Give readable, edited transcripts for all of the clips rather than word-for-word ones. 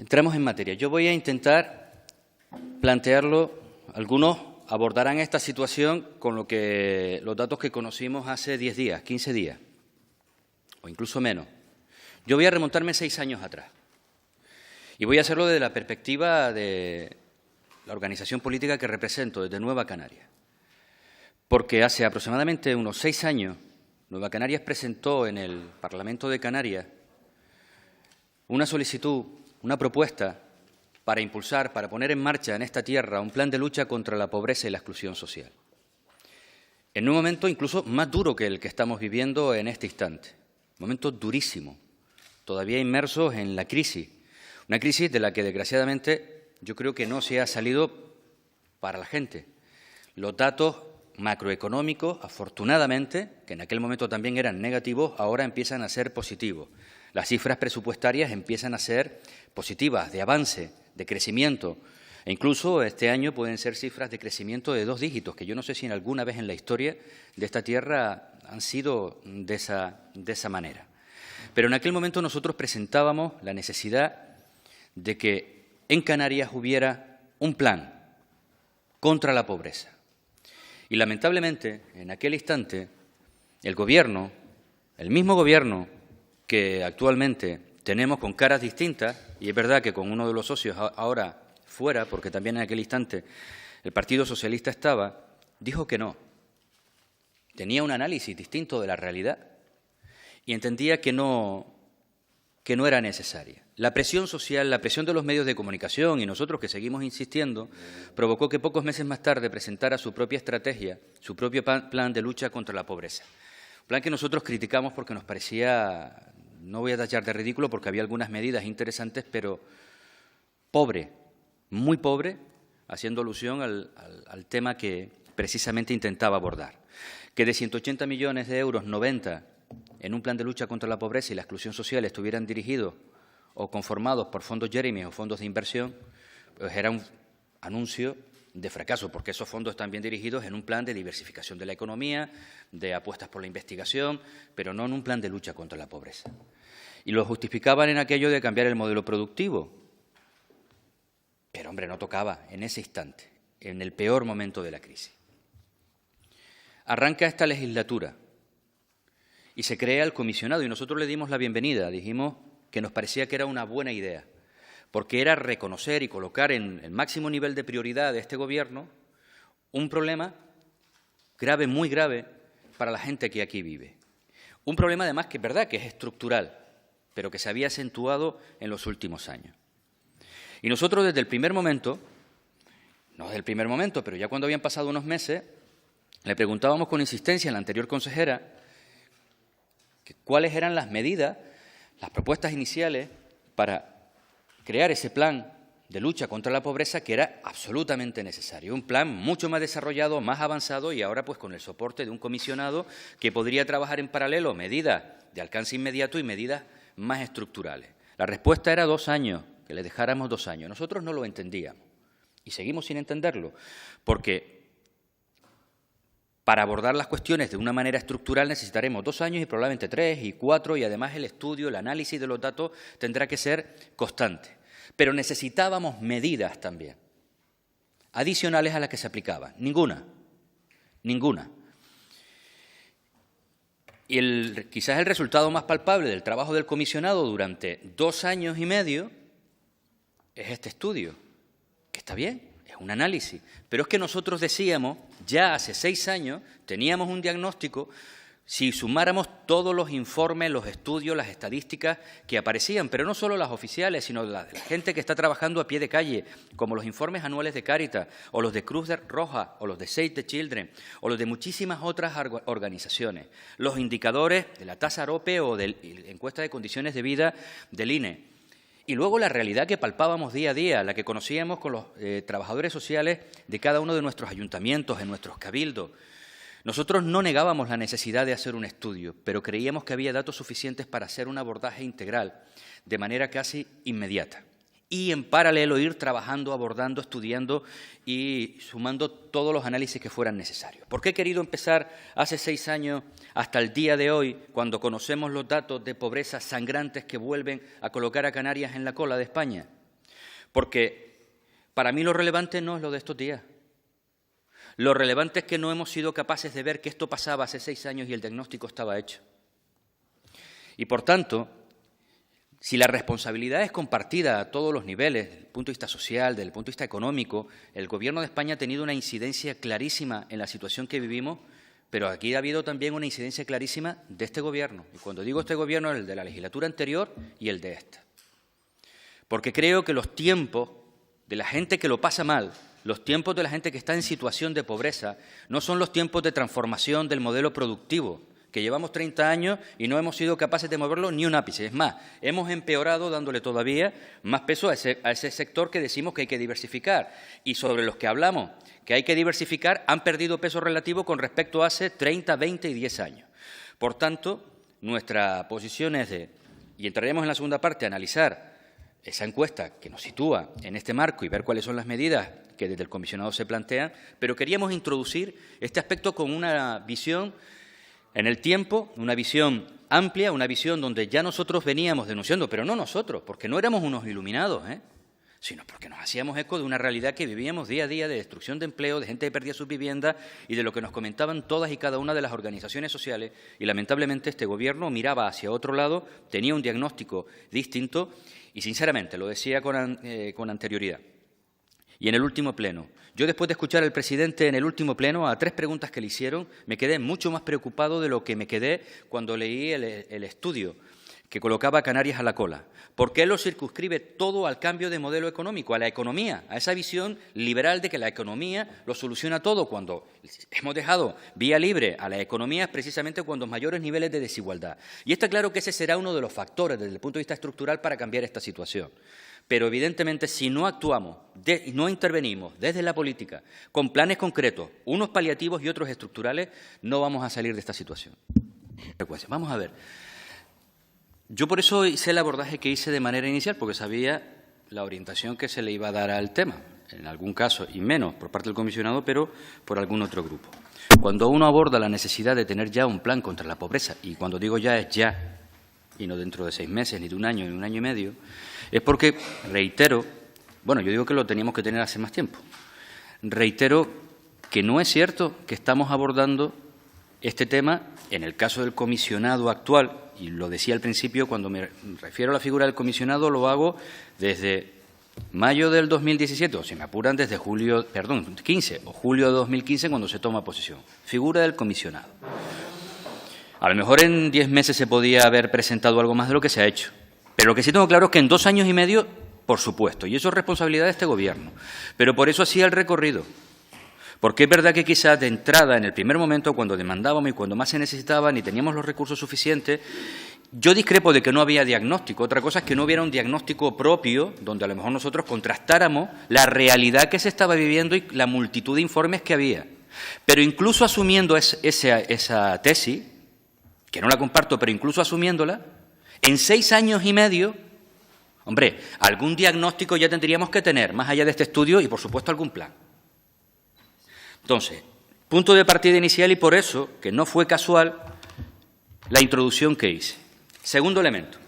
Entramos en materia. Yo voy a intentar plantearlo. Algunos abordarán esta situación con los datos que conocimos hace 10 días, 15 días, o incluso menos. Yo voy a remontarme 6 años atrás. Y voy a hacerlo desde la perspectiva de la organización política que represento, desde Nueva Canarias. Porque hace aproximadamente unos 6 años, Nueva Canarias presentó en el Parlamento de Canarias una solicitud, una propuesta para impulsar, para poner en marcha en esta tierra un plan de lucha contra la pobreza y la exclusión social. En un momento incluso más duro que el que estamos viviendo en este instante. Un momento durísimo, todavía inmersos en la crisis. Una crisis de la que, desgraciadamente, yo creo que no se ha salido para la gente. Los datos macroeconómicos, afortunadamente, que en aquel momento también eran negativos, ahora empiezan a ser positivos. Las cifras presupuestarias empiezan a ser positivas, de avance, de crecimiento. E incluso este año pueden ser cifras de crecimiento de 2 dígitos, que yo no sé si en alguna vez en la historia de esta tierra han sido de esa manera. Pero en aquel momento nosotros presentábamos la necesidad de que en Canarias hubiera un plan contra la pobreza. Y lamentablemente, en aquel instante, el Gobierno, el mismo Gobierno que actualmente tenemos con caras distintas, y es verdad que con uno de los socios ahora fuera, porque también en aquel instante el Partido Socialista estaba, dijo que no. Tenía un análisis distinto de la realidad y entendía que no era necesaria. La presión social, la presión de los medios de comunicación y nosotros que seguimos insistiendo, provocó que pocos meses más tarde presentara su propia estrategia, su propio plan de lucha contra la pobreza. Un plan que nosotros criticamos porque nos parecía, no voy a tachar de ridículo porque había algunas medidas interesantes, pero pobre, muy pobre, haciendo alusión al tema que precisamente intentaba abordar. Que de 180 millones de euros, 90 en un plan de lucha contra la pobreza y la exclusión social estuvieran dirigidos o conformados por fondos Jeremy o fondos de inversión, pues era un anuncio de fracaso, porque esos fondos están bien dirigidos en un plan de diversificación de la economía, de apuestas por la investigación, pero no en un plan de lucha contra la pobreza. Y lo justificaban en aquello de cambiar el modelo productivo. Pero, hombre, no tocaba en ese instante, en el peor momento de la crisis. Arranca esta legislatura y se crea el comisionado, y nosotros le dimos la bienvenida, dijimos que nos parecía que era una buena idea, porque era reconocer y colocar en el máximo nivel de prioridad de este Gobierno un problema grave, muy grave, para la gente que aquí vive. Un problema, además, que es verdad que es estructural, pero que se había acentuado en los últimos años. Y nosotros desde el primer momento, no desde el primer momento, pero ya cuando habían pasado unos meses, le preguntábamos con insistencia a la anterior consejera cuáles eran las medidas, las propuestas iniciales para crear ese plan de lucha contra la pobreza que era absolutamente necesario. Un plan mucho más desarrollado, más avanzado y ahora pues con el soporte de un comisionado que podría trabajar en paralelo medidas de alcance inmediato y medidas más estructurales. La respuesta era 2 años, que le dejáramos 2 años. Nosotros no lo entendíamos y seguimos sin entenderlo, porque para abordar las cuestiones de una manera estructural necesitaremos 2 años y probablemente 3 y 4, y además el estudio, el análisis de los datos tendrá que ser constante. Pero necesitábamos medidas también, adicionales a las que se aplicaban. Ninguna. Y quizás el resultado más palpable del trabajo del comisionado durante 2 años y medio es este estudio, que está bien. Es un análisis, pero es que nosotros decíamos, ya hace 6 años, teníamos un diagnóstico, si sumáramos todos los informes, los estudios, las estadísticas que aparecían, pero no solo las oficiales, sino la gente que está trabajando a pie de calle, como los informes anuales de Cáritas, o los de Cruz Roja, o los de Save the Children, o los de muchísimas otras organizaciones, los indicadores de la tasa AROPE o de la encuesta de condiciones de vida del INE. Y luego la realidad que palpábamos día a día, la que conocíamos con los trabajadores sociales de cada uno de nuestros ayuntamientos, en nuestros cabildos. Nosotros no negábamos la necesidad de hacer un estudio, pero creíamos que había datos suficientes para hacer un abordaje integral, de manera casi inmediata. Y en paralelo ir trabajando, abordando, estudiando y sumando todos los análisis que fueran necesarios. ¿Por qué he querido empezar hace 6 años hasta el día de hoy, cuando conocemos los datos de pobreza sangrantes que vuelven a colocar a Canarias en la cola de España? Porque para mí lo relevante no es lo de estos días. Lo relevante es que no hemos sido capaces de ver que esto pasaba hace 6 años y el diagnóstico estaba hecho. Y, por tanto, si la responsabilidad es compartida a todos los niveles, desde el punto de vista social, desde el punto de vista económico, el Gobierno de España ha tenido una incidencia clarísima en la situación que vivimos, pero aquí ha habido también una incidencia clarísima de este Gobierno. Y cuando digo este Gobierno, es el de la legislatura anterior y el de esta. Porque creo que los tiempos de la gente que lo pasa mal, los tiempos de la gente que está en situación de pobreza, no son los tiempos de transformación del modelo productivo, que llevamos 30 años y no hemos sido capaces de moverlo ni un ápice. Es más, hemos empeorado dándole todavía más peso a ese sector que decimos que hay que diversificar. Y sobre los que hablamos que hay que diversificar, han perdido peso relativo con respecto a hace 30, 20 y 10 años. Por tanto, nuestra posición es y entraremos en la segunda parte, a analizar esa encuesta que nos sitúa en este marco y ver cuáles son las medidas que desde el comisionado se plantean, pero queríamos introducir este aspecto con una visión en el tiempo, una visión amplia, una visión donde ya nosotros veníamos denunciando, pero no nosotros, porque no éramos unos iluminados, sino porque nos hacíamos eco de una realidad que vivíamos día a día, de destrucción de empleo, de gente que perdía sus viviendas y de lo que nos comentaban todas y cada una de las organizaciones sociales. Y lamentablemente este Gobierno miraba hacia otro lado, tenía un diagnóstico distinto y, sinceramente, lo decía con anterioridad. Y en el último pleno, yo después de escuchar al presidente en el último pleno a 3 preguntas que le hicieron, me quedé mucho más preocupado de lo que me quedé cuando leí el estudio que colocaba a Canarias a la cola, porque él lo circunscribe todo al cambio de modelo económico, a la economía, a esa visión liberal de que la economía lo soluciona todo. Cuando hemos dejado vía libre a la economía es precisamente cuando mayores niveles de desigualdad. Y está claro que ese será uno de los factores desde el punto de vista estructural para cambiar esta situación. Pero, evidentemente, si no actuamos, no intervenimos desde la política con planes concretos, unos paliativos y otros estructurales, no vamos a salir de esta situación. Vamos a ver. Yo por eso hice el abordaje que hice de manera inicial, porque sabía la orientación que se le iba a dar al tema, en algún caso, y menos por parte del comisionado, pero por algún otro grupo. Cuando uno aborda la necesidad de tener ya un plan contra la pobreza, y cuando digo ya es ya, y no dentro de 6 meses, ni de 1 año, ni 1 año y medio, es porque, reitero, bueno, yo digo que lo teníamos que tener hace más tiempo, reitero que no es cierto que estamos abordando este tema, en el caso del comisionado actual, y lo decía al principio, cuando me refiero a la figura del comisionado, lo hago desde mayo del 2017, o si me apuran desde 15 o julio de 2015, cuando se toma posesión. Figura del comisionado. A lo mejor en 10 meses se podía haber presentado algo más de lo que se ha hecho. Pero lo que sí tengo claro es que en 2 años y medio, por supuesto, y eso es responsabilidad de este Gobierno. Pero por eso hacía el recorrido. Porque es verdad que quizás de entrada, en el primer momento, cuando demandábamos y cuando más se necesitaban y teníamos los recursos suficientes, yo discrepo de que no había diagnóstico. Otra cosa es que no hubiera un diagnóstico propio, donde a lo mejor nosotros contrastáramos la realidad que se estaba viviendo y la multitud de informes que había. Pero incluso asumiendo esa tesis, que no la comparto, pero incluso asumiéndola, en 6 años y medio, hombre, algún diagnóstico ya tendríamos que tener, más allá de este estudio y, por supuesto, algún plan. Entonces, punto de partida inicial y por eso, que no fue casual, la introducción que hice. Segundo elemento.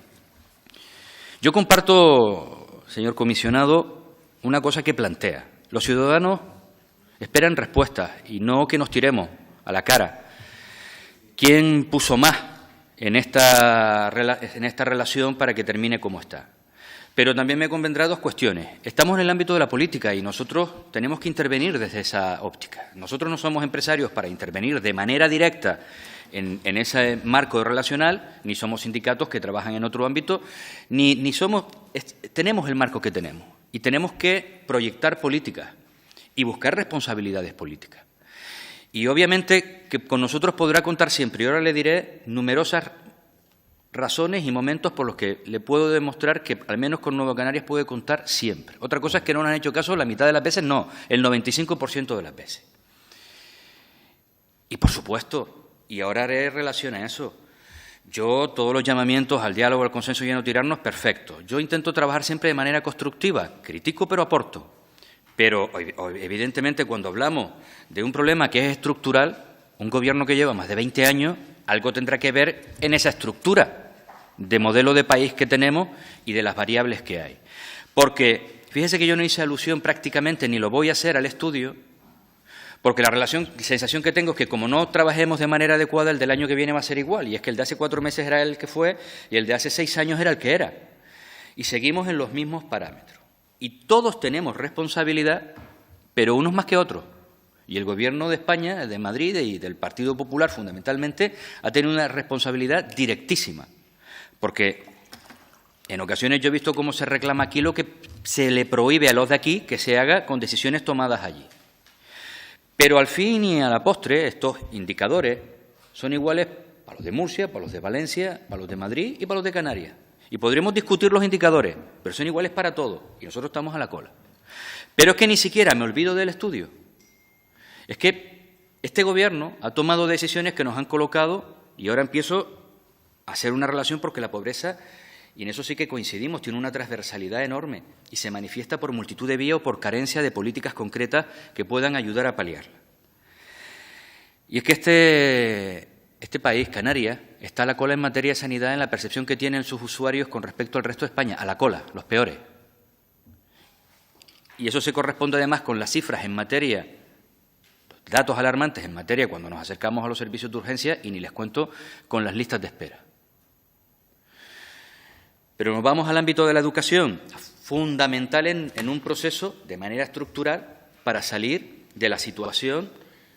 Yo comparto, señor comisionado, una cosa que plantea. Los ciudadanos esperan respuestas y no que nos tiremos a la cara. ¿Quién puso más en esta relación para que termine como está? Pero también me convendrá 2 cuestiones. Estamos en el ámbito de la política y nosotros tenemos que intervenir desde esa óptica. Nosotros no somos empresarios para intervenir de manera directa en ese marco relacional, ni somos sindicatos que trabajan en otro ámbito, ni somos... Tenemos el marco que tenemos y tenemos que proyectar políticas y buscar responsabilidades políticas. Y obviamente que con nosotros podrá contar siempre. Y ahora le diré numerosas razones y momentos por los que le puedo demostrar que al menos con Nueva Canarias puede contar siempre. Otra cosa es que no nos han hecho caso la mitad de las veces, no, el 95% de las veces. Y por supuesto, y ahora haré relación a eso, yo todos los llamamientos al diálogo, al consenso y a no tirarnos, perfecto. Yo intento trabajar siempre de manera constructiva, critico pero aporto. Pero evidentemente cuando hablamos de un problema que es estructural, un Gobierno que lleva más de 20 años, algo tendrá que ver en esa estructura de modelo de país que tenemos y de las variables que hay. Porque fíjese que yo no hice alusión prácticamente, ni lo voy a hacer al estudio, porque la sensación que tengo es que como no trabajemos de manera adecuada, el del año que viene va a ser igual, y es que el de hace 4 meses era el que fue y el de hace 6 años era el que era. Y seguimos en los mismos parámetros. Y todos tenemos responsabilidad, pero unos más que otros. Y el Gobierno de España, de Madrid y del Partido Popular fundamentalmente, ha tenido una responsabilidad directísima, porque en ocasiones yo he visto cómo se reclama aquí lo que se le prohíbe a los de aquí que se haga con decisiones tomadas allí. Pero al fin y a la postre, estos indicadores son iguales para los de Murcia, para los de Valencia, para los de Madrid y para los de Canarias. Y podremos discutir los indicadores, pero son iguales para todos y nosotros estamos a la cola. Pero es que ni siquiera me olvido del estudio. Es que este Gobierno ha tomado decisiones que nos han colocado, y ahora empiezo a hacer una relación porque la pobreza, y en eso sí que coincidimos, tiene una transversalidad enorme y se manifiesta por multitud de vías o por carencia de políticas concretas que puedan ayudar a paliarla. Y es que este país, Canarias, está a la cola en materia de sanidad en la percepción que tienen sus usuarios con respecto al resto de España, a la cola, los peores. Y eso se corresponde además con las cifras en materia, datos alarmantes en materia cuando nos acercamos a los servicios de urgencia y ni les cuento con las listas de espera. Pero nos vamos al ámbito de la educación, fundamental en un proceso de manera estructural para salir de la situación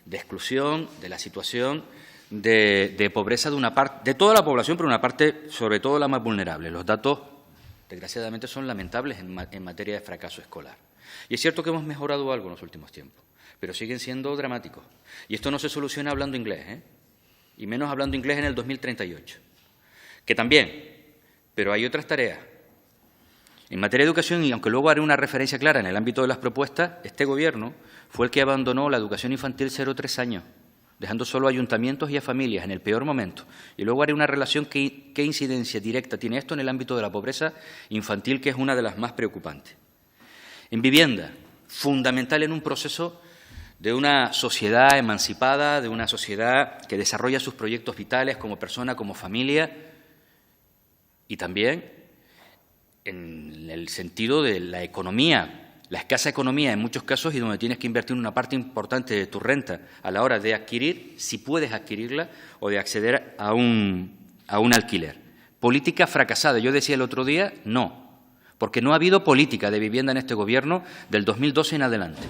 de exclusión, de la situación de pobreza de una parte, de toda la población, pero una parte sobre todo la más vulnerable. Los datos, desgraciadamente, son lamentables en materia de fracaso escolar. Y es cierto que hemos mejorado algo en los últimos tiempos, pero siguen siendo dramáticos. Y esto no se soluciona hablando inglés, y menos hablando inglés en el 2038, que también. Pero hay otras tareas. En materia de educación, y aunque luego haré una referencia clara en el ámbito de las propuestas, este Gobierno fue el que abandonó la educación infantil 0-3 años, dejando solo a ayuntamientos y a familias en el peor momento. Y luego haré una relación qué incidencia directa tiene esto en el ámbito de la pobreza infantil, que es una de las más preocupantes. En vivienda, fundamental en un proceso de una sociedad emancipada, de una sociedad que desarrolla sus proyectos vitales como persona, como familia, y también en el sentido de la economía, la escasa economía en muchos casos y donde tienes que invertir una parte importante de tu renta a la hora de adquirir, si puedes adquirirla, o de acceder a un alquiler. Política fracasada. Yo decía el otro día, no, porque no ha habido política de vivienda en este Gobierno del 2012 en adelante.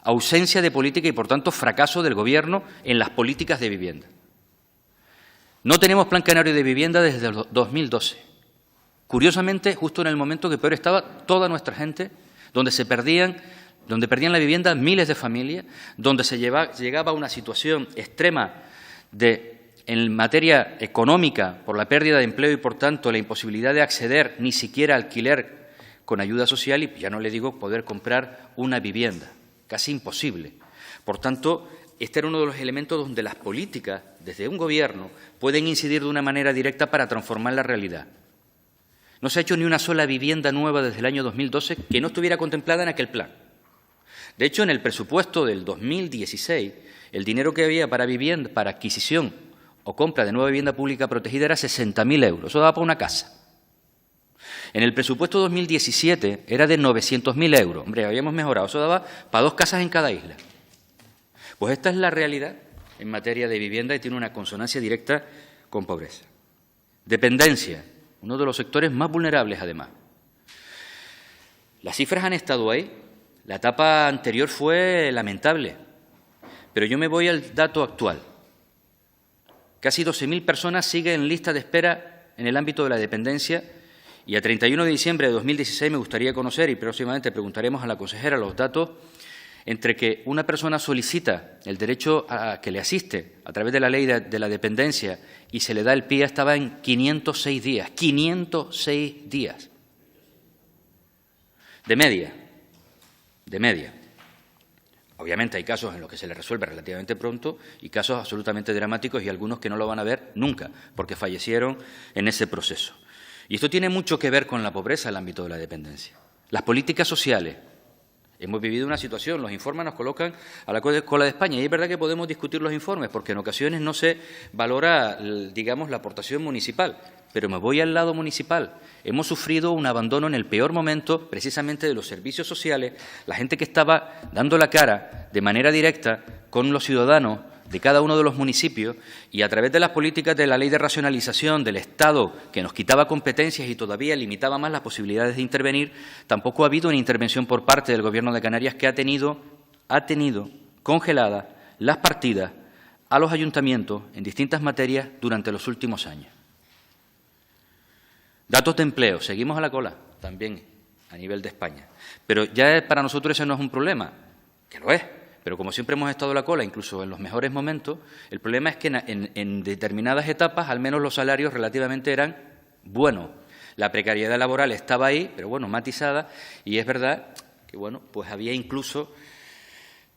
Ausencia de política y, por tanto, fracaso del Gobierno en las políticas de vivienda. No tenemos plan canario de vivienda desde el 2012. Curiosamente, justo en el momento que peor estaba toda nuestra gente, donde perdían la vivienda miles de familias, donde se llegaba a una situación extrema en materia económica por la pérdida de empleo y, por tanto, la imposibilidad de acceder ni siquiera a alquiler con ayuda social y, ya no le digo, poder comprar una vivienda. Casi imposible. Por tanto, este era uno de los elementos donde las políticas, desde un Gobierno, pueden incidir de una manera directa para transformar la realidad. No se ha hecho ni una sola vivienda nueva desde el año 2012 que no estuviera contemplada en aquel plan. De hecho, en el presupuesto del 2016, el dinero que había para vivienda, para adquisición o compra de nueva vivienda pública protegida era 60.000 euros. Eso daba para una casa. En el presupuesto 2017 era de 900.000 euros. Hombre, habíamos mejorado. Eso daba para 2 casas en cada isla. Pues esta es la realidad en materia de vivienda y tiene una consonancia directa con pobreza. Dependencia, uno de los sectores más vulnerables, además. Las cifras han estado ahí. La etapa anterior fue lamentable, pero yo me voy al dato actual. Casi 12.000 personas siguen en lista de espera en el ámbito de la dependencia y a 31 de diciembre de 2016 me gustaría conocer, y próximamente preguntaremos a la consejera los datos, entre que una persona solicita el derecho a que le asiste a través de la ley de la dependencia y se le da el PIA, estaba en 506 días. 506 días. De media. Obviamente hay casos en los que se le resuelve relativamente pronto y casos absolutamente dramáticos y algunos que no lo van a ver nunca porque fallecieron en ese proceso. Y esto tiene mucho que ver con la pobreza en el ámbito de la dependencia. Las políticas sociales, Hemos vivido una situación, los informes nos colocan a la cola de España. Y es verdad que podemos discutir los informes, porque en ocasiones no se valora, digamos, la aportación municipal. Pero me voy al lado municipal. Hemos sufrido un abandono en el peor momento, precisamente de los servicios sociales, la gente que estaba dando la cara de manera directa con los ciudadanos de cada uno de los municipios, y a través de las políticas de la Ley de Racionalización del Estado, que nos quitaba competencias y todavía limitaba más las posibilidades de intervenir, tampoco ha habido una intervención por parte del Gobierno de Canarias, que ha tenido congeladas las partidas a los ayuntamientos en distintas materias durante los últimos años. Datos de empleo, seguimos a la cola también a nivel de España. Pero ya para nosotros ese no es un problema, que lo es. Pero como siempre hemos estado a la cola, incluso en los mejores momentos, el problema es que en determinadas etapas al menos los salarios relativamente eran buenos. La precariedad laboral estaba ahí, pero bueno, matizada, y es verdad que bueno, pues había incluso,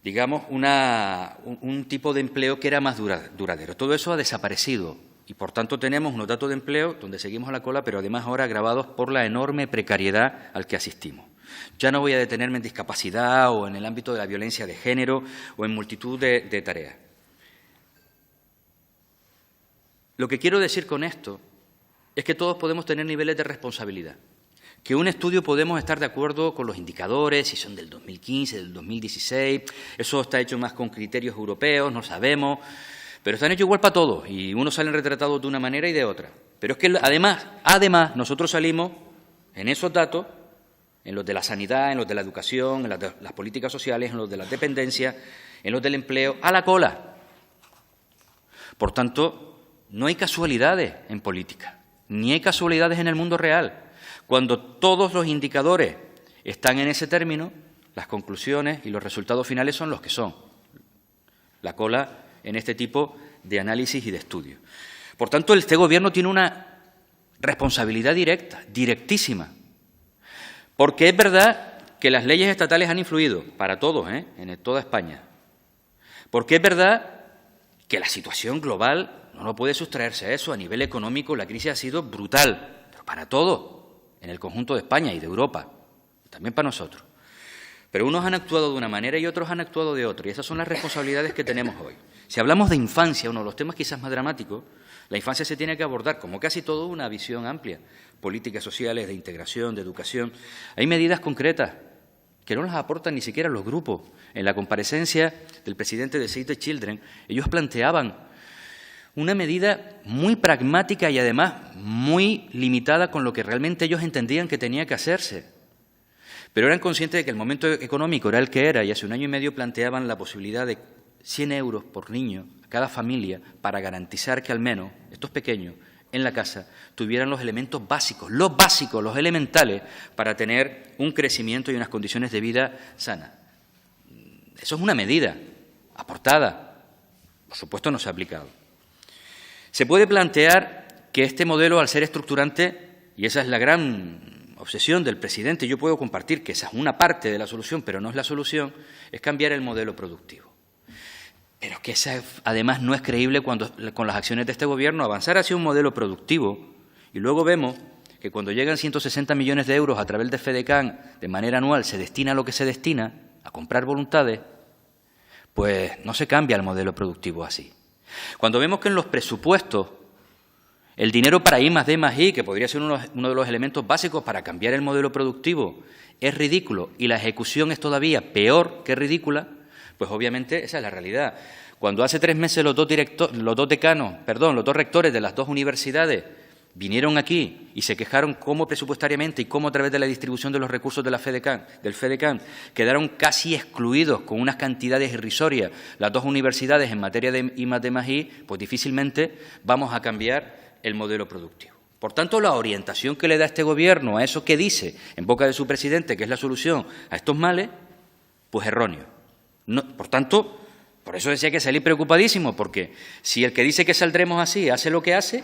digamos, un tipo de empleo que era más duradero. Todo eso ha desaparecido y por tanto tenemos unos datos de empleo donde seguimos a la cola, pero además ahora agravados por la enorme precariedad al que asistimos. Ya no voy a detenerme en discapacidad o en el ámbito de la violencia de género o en multitud de tareas. Lo que quiero decir con esto es que todos podemos tener niveles de responsabilidad, que un estudio podemos estar de acuerdo con los indicadores, si son del 2015, del 2016, eso está hecho más con criterios europeos, no sabemos, pero están hechos igual para todos y unos salen retratados de una manera y de otra. Pero es que además nosotros salimos en esos datos, en los de la sanidad, en los de la educación, en las políticas sociales, en los de la dependencia, en los del empleo, a la cola. Por tanto, no hay casualidades en política, ni hay casualidades en el mundo real. Cuando todos los indicadores están en ese término, las conclusiones y los resultados finales son los que son. La cola en este tipo de análisis y de estudios. Por tanto, este Gobierno tiene una responsabilidad directísima. Porque es verdad que las leyes estatales han influido para todos, en toda España. Porque es verdad que la situación global no puede sustraerse a eso. A nivel económico la crisis ha sido brutal, pero para todos, en el conjunto de España y de Europa, también para nosotros. Pero unos han actuado de una manera y otros han actuado de otra, y esas son las responsabilidades que tenemos hoy. Si hablamos de infancia, uno de los temas quizás más dramáticos, la infancia se tiene que abordar, como casi todo, una visión amplia. Políticas sociales, de integración, de educación. Hay medidas concretas que no las aportan ni siquiera los grupos. En la comparecencia del presidente de Save the Children, ellos planteaban una medida muy pragmática y además muy limitada con lo que realmente ellos entendían que tenía que hacerse. Pero eran conscientes de que el momento económico era el que era y hace un año y medio planteaban la posibilidad de 100 euros por niño a cada familia para garantizar que al menos estos pequeños en la casa tuvieran los elementos básicos, los elementales, para tener un crecimiento y unas condiciones de vida sanas. Eso es una medida aportada, por supuesto no se ha aplicado. Se puede plantear que este modelo, al ser estructurante, y esa es la gran obsesión del presidente, yo puedo compartir que esa es una parte de la solución, pero no es la solución, es cambiar el modelo productivo. Pero que esa, además, no es creíble con las acciones de este Gobierno, avanzar hacia un modelo productivo y luego vemos que cuando llegan 160 millones de euros a través de FEDECAN de manera anual se destina a lo que se destina, a comprar voluntades, pues no se cambia el modelo productivo así. Cuando vemos que en los presupuestos el dinero para I+D+I, que podría ser uno de los elementos básicos para cambiar el modelo productivo, es ridículo y la ejecución es todavía peor que ridícula, pues obviamente esa es la realidad. Cuando hace 3 meses los dos rectores de las dos universidades vinieron aquí y se quejaron cómo presupuestariamente y cómo a través de la distribución de los recursos de del FEDECAN quedaron casi excluidos con unas cantidades irrisorias las dos universidades en materia de I+D+I, pues difícilmente vamos a cambiar el modelo productivo. Por tanto, la orientación que le da este Gobierno a eso que dice en boca de su presidente que es la solución a estos males, pues erróneo. No, por tanto, por eso decía que salí preocupadísimo, porque si el que dice que saldremos así hace lo que hace,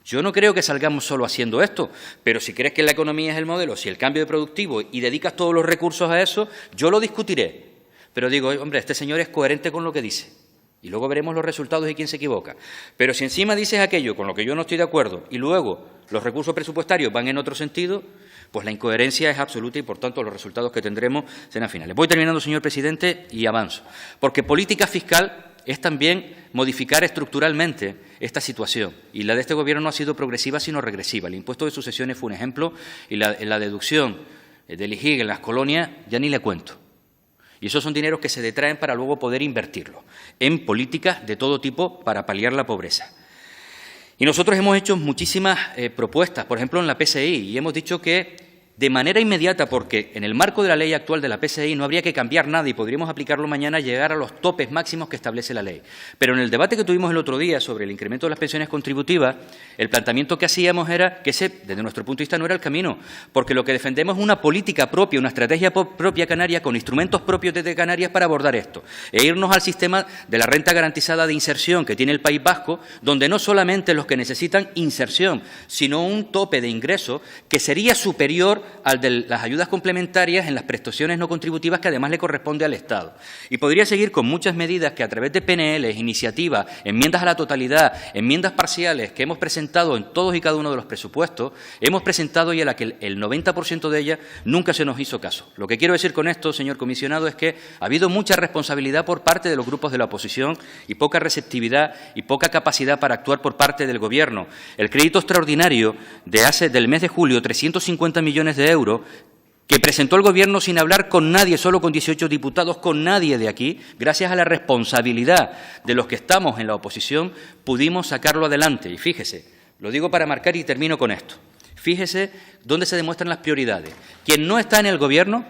yo no creo que salgamos solo haciendo esto, pero si crees que la economía es el modelo, si el cambio de productivo y dedicas todos los recursos a eso, yo lo discutiré. Pero digo, hombre, este señor es coherente con lo que dice. Y luego veremos los resultados y quién se equivoca. Pero si encima dices aquello con lo que yo no estoy de acuerdo y luego los recursos presupuestarios van en otro sentido, pues la incoherencia es absoluta y, por tanto, los resultados que tendremos serán finales. Voy terminando, señor presidente, y avanzo. Porque política fiscal es también modificar estructuralmente esta situación. Y la de este Gobierno no ha sido progresiva, sino regresiva. El impuesto de sucesiones fue un ejemplo y la deducción del IGIG en las colonias ya ni le cuento. Y esos son dineros que se detraen para luego poder invertirlos en políticas de todo tipo para paliar la pobreza. Y nosotros hemos hecho muchísimas propuestas, por ejemplo, en la PSI, y hemos dicho que de manera inmediata, porque en el marco de la ley actual de la PSI no habría que cambiar nada y podríamos aplicarlo mañana, llegar a los topes máximos que establece la ley. Pero en el debate que tuvimos el otro día sobre el incremento de las pensiones contributivas, el planteamiento que hacíamos era que ese, desde nuestro punto de vista, no era el camino, porque lo que defendemos es una política propia, una estrategia propia canaria, con instrumentos propios desde Canarias para abordar esto, e irnos al sistema de la renta garantizada de inserción que tiene el País Vasco, donde no solamente los que necesitan inserción, sino un tope de ingreso que sería superior al de las ayudas complementarias en las prestaciones no contributivas que además le corresponde al Estado. Y podría seguir con muchas medidas que a través de PNLs, iniciativas, enmiendas a la totalidad, enmiendas parciales que hemos presentado en todos y cada uno de los presupuestos, hemos presentado y a la que el 90% de ellas nunca se nos hizo caso. Lo que quiero decir con esto, señor comisionado, es que ha habido mucha responsabilidad por parte de los grupos de la oposición y poca receptividad y poca capacidad para actuar por parte del Gobierno. El crédito extraordinario del mes de julio, 350 millones de euros, que presentó el Gobierno sin hablar con nadie, solo con 18 diputados, con nadie de aquí, gracias a la responsabilidad de los que estamos en la oposición, pudimos sacarlo adelante. Y fíjese, lo digo para marcar y termino con esto, fíjese dónde se demuestran las prioridades. Quien no está en el Gobierno,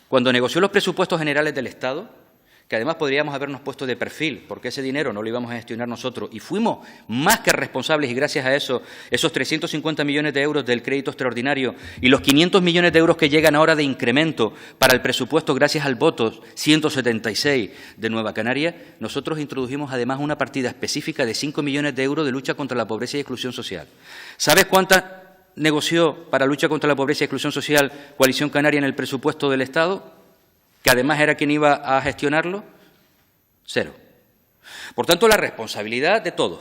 cuando negoció los presupuestos generales del Estado, que además podríamos habernos puesto de perfil, porque ese dinero no lo íbamos a gestionar nosotros, y fuimos más que responsables, y gracias a eso, esos 350 millones de euros del crédito extraordinario y los 500 millones de euros que llegan ahora de incremento para el presupuesto gracias al voto 176 de Nueva Canaria, nosotros introdujimos además una partida específica de 5 millones de euros de lucha contra la pobreza y exclusión social. ¿Sabes cuánta negoció para lucha contra la pobreza y exclusión social Coalición Canaria en el presupuesto del Estado? Que además era quien iba a gestionarlo, 0. Por tanto, la responsabilidad de todos,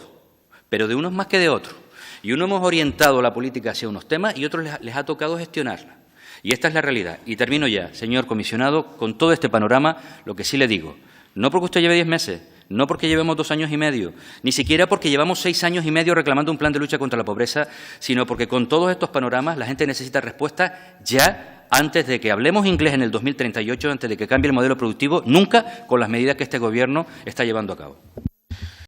pero de unos más que de otros. Y unos hemos orientado la política hacia unos temas y otros les ha tocado gestionarla. Y esta es la realidad. Y termino ya, señor comisionado, con todo este panorama, lo que sí le digo. No porque usted lleve 10 meses, no porque llevemos 2 años y medio, ni siquiera porque llevamos 6 años y medio reclamando un plan de lucha contra la pobreza, sino porque con todos estos panoramas la gente necesita respuestas ya, antes de que hablemos inglés en el 2038, antes de que cambie el modelo productivo, nunca con las medidas que este Gobierno está llevando a cabo.